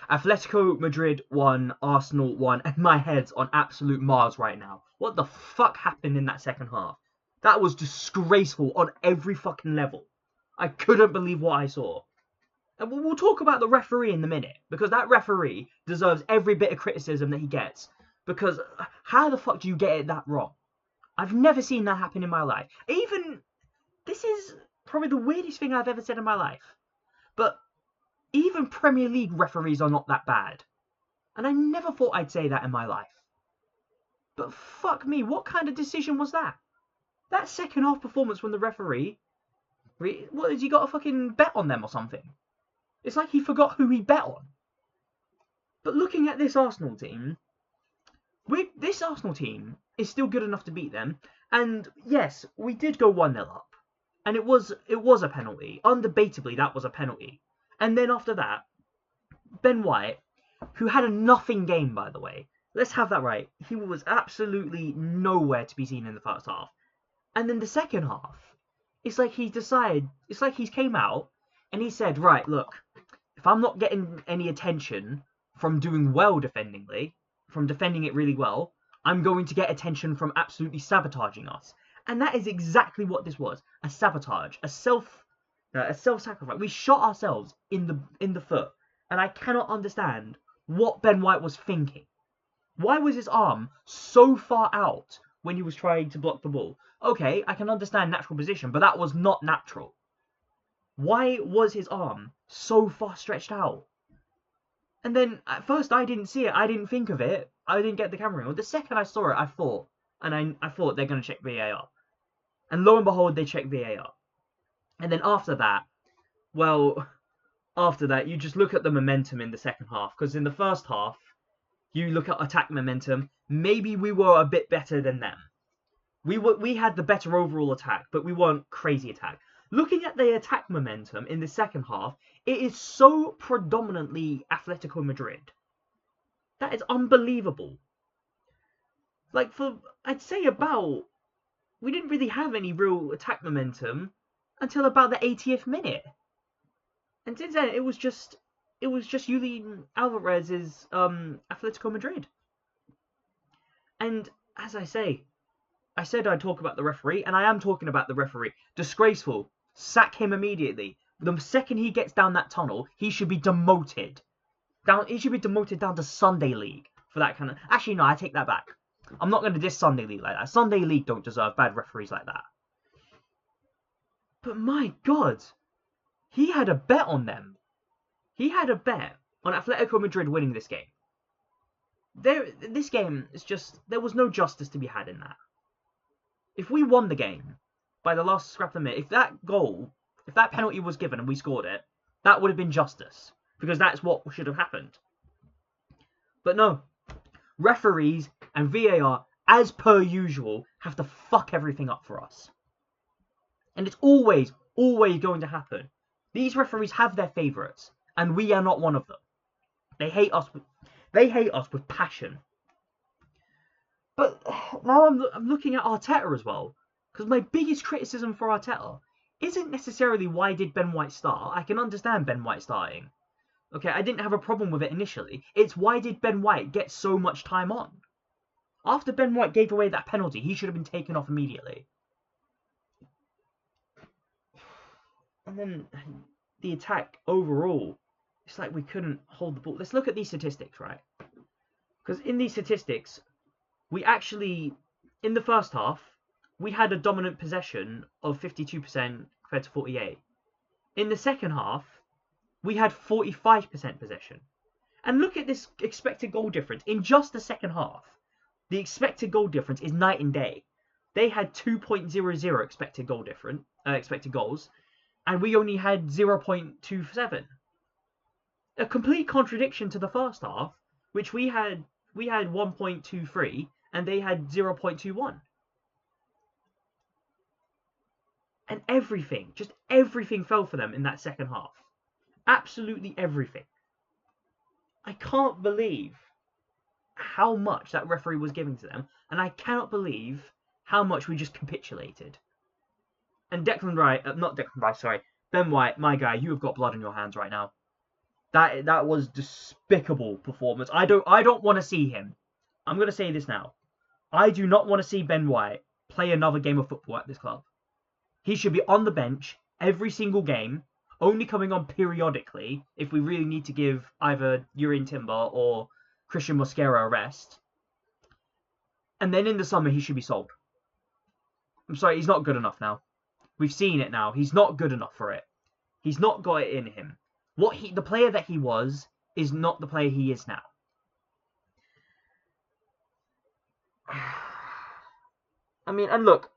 Atletico Madrid won, Arsenal won, and my head's on absolute Mars right now. What the fuck happened in that second half? That was disgraceful on every fucking level. I couldn't believe what I saw. And we'll talk about the referee in a minute, because that referee deserves every bit of criticism that he gets. Because how the fuck do you get it that wrong? I've never seen that happen in my life. This is probably the weirdest thing I've ever said in my life. But even Premier League referees are not that bad. And I never thought I'd say that in my life. But fuck me, what kind of decision was that? That second half performance from the referee, what, has he got a fucking bet on them or something? It's like he forgot who he bet on. But looking at this Arsenal team, this Arsenal team is still good enough to beat them. And yes, we did go 1-0 up. And it was a penalty. Undebatably, that was a penalty. And then after that, Ben White, who had a nothing game, by the way. Let's have that right. He was absolutely nowhere to be seen in the first half. And then the second half, it's like he came out and he said, right, look, if I'm not getting any attention from doing well defendingly, from defending it really well, I'm going to get attention from absolutely sabotaging us. And that is exactly what this was. A sabotage. A self-sacrifice. We shot ourselves in the foot. And I cannot understand what Ben White was thinking. Why was his arm so far out when he was trying to block the ball? Okay, I can understand natural position, but that was not natural. Why was his arm so far stretched out? And then, at first, I didn't see it. I didn't think of it. I didn't get the camera on. The second I saw it, I thought they're going to check VAR. And lo and behold, they checked VAR. And then after that, you just look at the momentum in the second half. Because in the first half, you look at attack momentum, maybe we were a bit better than them. We had the better overall attack, but we weren't crazy attack. Looking at the attack momentum in the second half, it is so predominantly Atletico Madrid. That is unbelievable. Like, I'd say we didn't really have any real attack momentum until about the 80th minute. And since then, it was just Julian Alvarez's Atletico Madrid. And as I said I'd talk about the referee, and I am talking about the referee. Disgraceful. Sack him immediately. The second he gets down that tunnel, he should be demoted. He should be demoted down to Sunday League for that kind of... Actually, no, I take that back. I'm not going to diss Sunday League like that. Sunday League don't deserve bad referees like that. But my God, he had a bet on them. He had a bet on Atletico Madrid winning this game. This game is just... There was no justice to be had in that. If we won the game by the last scrap of the minute, if that penalty was given and we scored it, that would have been justice. Because that's what should have happened. But no. Referees and VAR, as per usual, have to fuck everything up for us. And it's always going to happen. These referees have their favourites, and we are not one of them. They hate us with passion. But now I'm looking at Arteta as well. Because my biggest criticism for Arteta isn't necessarily why did Ben White start. I can understand Ben White starting. Okay, I didn't have a problem with it initially. It's why did Ben White get so much time on? After Ben White gave away that penalty, he should have been taken off immediately. And then the attack overall, it's like we couldn't hold the ball. Let's look at these statistics, right? Because in these statistics, we actually, in the first half, we had a dominant possession of 52% compared to 48%. In the second half, we had 45% possession. And look at this expected goal difference. In just the second half, the expected goal difference is night and day. They had 2.00 expected goals, and we only had 0.27. A complete contradiction to the first half, which we had 1.23 and they had 0.21. And just everything fell for them in that second half. Absolutely everything. I can't believe how much that referee was giving to them, and I cannot believe how much we just capitulated. And Ben White, my guy, you have got blood on your hands right now. That was despicable performance. I don't want to see him. I'm gonna say this now. I do not want to see Ben White play another game of football at this club. He should be on the bench every single game, only coming on periodically if we really need to give either Urian Timber or Christian Mosquera a rest. And then in the summer, he should be sold. I'm sorry, he's not good enough now. We've seen it now. He's not good enough for it. He's not got it in him. The player that he was is not the player he is now. I mean, and look,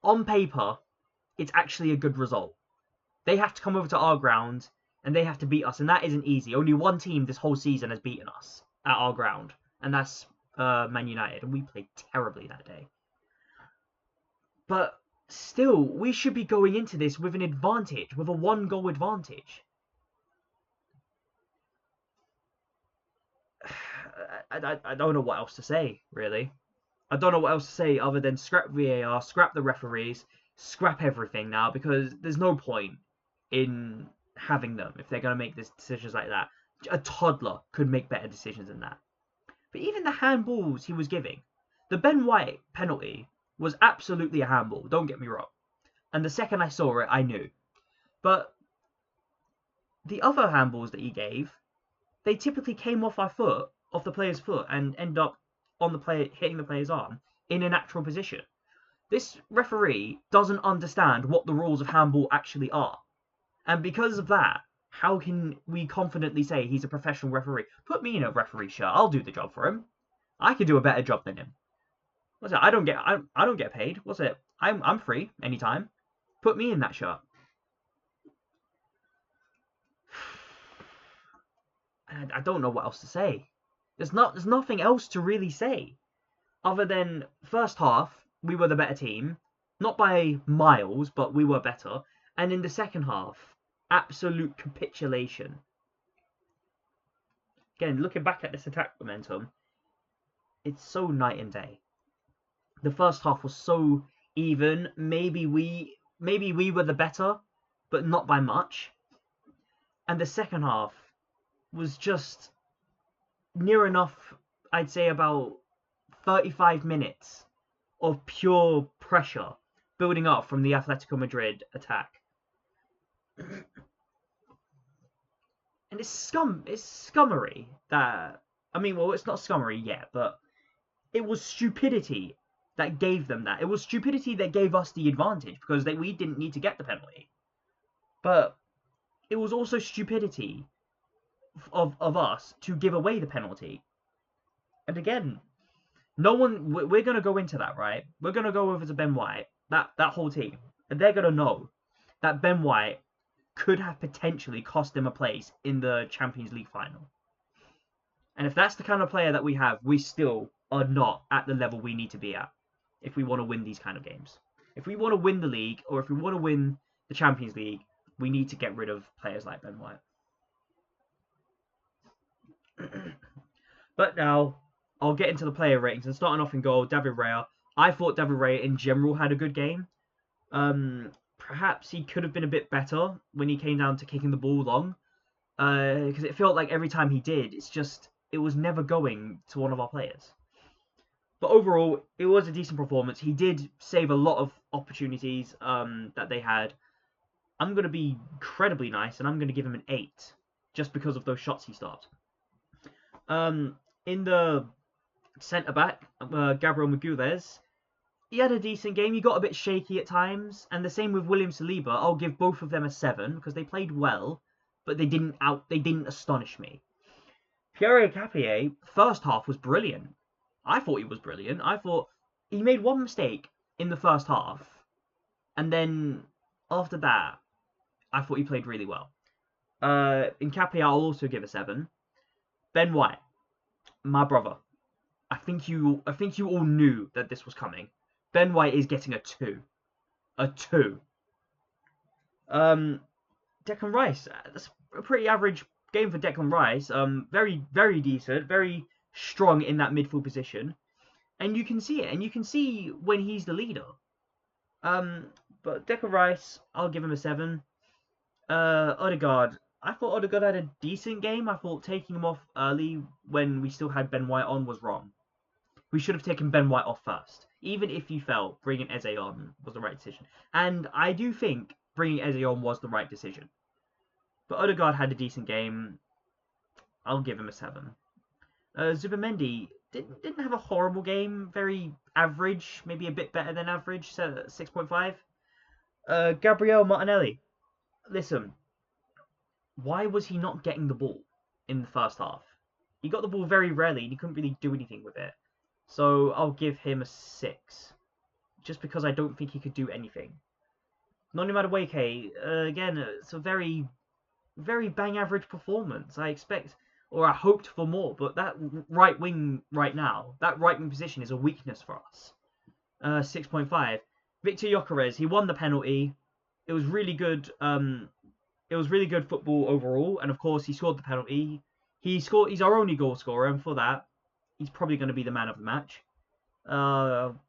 on paper, it's actually a good result. They have to come over to our ground and they have to beat us, and that isn't easy. Only one team this whole season has beaten us at our ground, and that's Man United, and we played terribly that day. But still, we should be going into this with an advantage, with a 1-goal advantage. I don't know what else to say, really. I don't know what else to say other than scrap VAR, scrap the referees, scrap everything now, because there's no point in having them if they're going to make decisions like that. A toddler could make better decisions than that. But even the handballs he was giving, the Ben White penalty was absolutely a handball, don't get me wrong. And the second I saw it, I knew. But the other handballs that he gave, they typically came off the player's foot, and end up on the player, hitting the player's arm in a natural position. This referee doesn't understand what the rules of handball actually are. And because of that, how can we confidently say he's a professional referee? Put me in a referee shirt, I'll do the job for him. I could do a better job than him. What's it? I don't get paid. What's it? I'm free anytime. Put me in that shirt. I don't know what else to say. There's nothing else to really say, other than first half we were the better team, not by miles, but we were better. And in the second half, absolute capitulation. Again, looking back at this attack momentum, it's so night and day. The first half was so even. Maybe we were the better, but not by much. And the second half was just near enough, I'd say about 35 minutes of pure pressure building up from the Atletico Madrid attack. And it's scummery that, I mean, well, it's not scummery yet, but it was stupidity that gave them that. It was stupidity that gave us the advantage, because we didn't need to get the penalty. But it was also stupidity of us to give away the penalty. And again, we're going to go into that, right? We're going to go over to Ben White, that whole team, and they're going to know that Ben White could have potentially cost them a place in the Champions League final. And if that's the kind of player that we have, we still are not at the level we need to be at if we want to win these kind of games. If we want to win the league, or if we want to win the Champions League, we need to get rid of players like Ben White. But now, I'll get into the player ratings. And starting off in goal, David Raya. I thought David Raya in general had a good game. Perhaps he could have been a bit better when he came down to kicking the ball long. Because it felt like every time he did, it was never going to one of our players. But overall, it was a decent performance. He did save a lot of opportunities that they had. I'm going to be incredibly nice, and I'm going to give him an 8. Just because of those shots he stopped. In the centre-back, Gabriel Magalhaes, he had a decent game. He got a bit shaky at times. And the same with William Saliba. I'll give both of them a 7, because they played well, but they didn't astonish me. Pierre Capier, first half was brilliant. I thought he was brilliant. I thought he made one mistake in the first half, and then after that, I thought he played really well. In Capier, I'll also give a 7. Ben White, my brother. I think you all knew that this was coming. Ben White is getting a 2. A 2. Declan Rice, that's a pretty average game for Declan Rice. Very, very decent, very strong in that midfield position. And you can see it, and you can see when he's the leader. But Declan Rice, I'll give him a 7. Odegaard, I thought Odegaard had a decent game. I thought taking him off early when we still had Ben White on was wrong. We should have taken Ben White off first. Even if you felt bringing Eze on was the right decision. And I do think bringing Eze on was the right decision. But Odegaard had a decent game. I'll give him a 7. Zubimendi didn't have a horrible game. Very average, maybe a bit better than average. So 6.5. Gabriel Martinelli. Listen, why was he not getting the ball in the first half? He got the ball very rarely and he couldn't really do anything with it. So I'll give him a 6. Just because I don't think he could do anything. Noni Madueke, again, it's a very, very bang average performance. I expect, or I hoped for more, but that right wing right now, that right wing position is a weakness for us. 6.5. Victor Gyökeres, he won the penalty. It was really good. It was really good football overall, and of course he scored the penalty. He's our only goal scorer, and for that, he's probably going to be the man of the match. Well,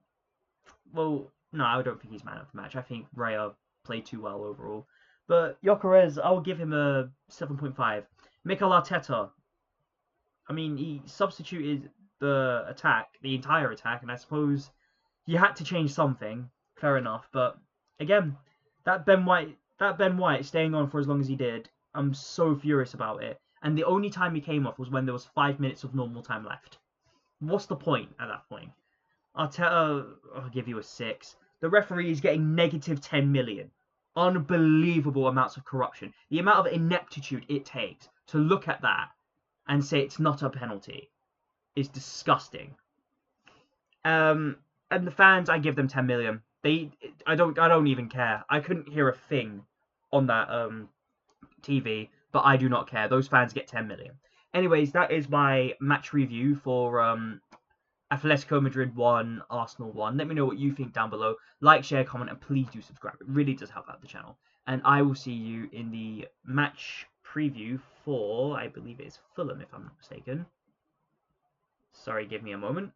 no, I don't think he's man of the match. I think Raya played too well overall. But Gyökeres, I'll give him a 7.5. Mikel Arteta, I mean, he substituted the entire attack, and I suppose he had to change something. Fair enough, but again, that Ben White staying on for as long as he did, I'm so furious about it. And the only time he came off was when there was 5 minutes of normal time left. What's the point at that point? Arteta, I'll give you a 6. The referee is getting negative 10 million. Unbelievable amounts of corruption. The amount of ineptitude it takes to look at that and say it's not a penalty is disgusting. And the fans, I give them 10 million. I don't even care. I couldn't hear a thing on that TV, but I do not care. Those fans get 10 million. Anyways, that is my match review for Atletico Madrid 1, Arsenal 1. Let me know what you think down below. Like, share, comment, and please do subscribe. It really does help out the channel. And I will see you in the match preview for, I believe it is Fulham, if I'm not mistaken. Sorry, give me a moment.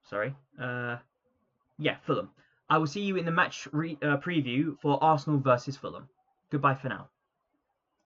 Sorry. Yeah, Fulham. I will see you in the match preview for Arsenal versus Fulham. Goodbye for now.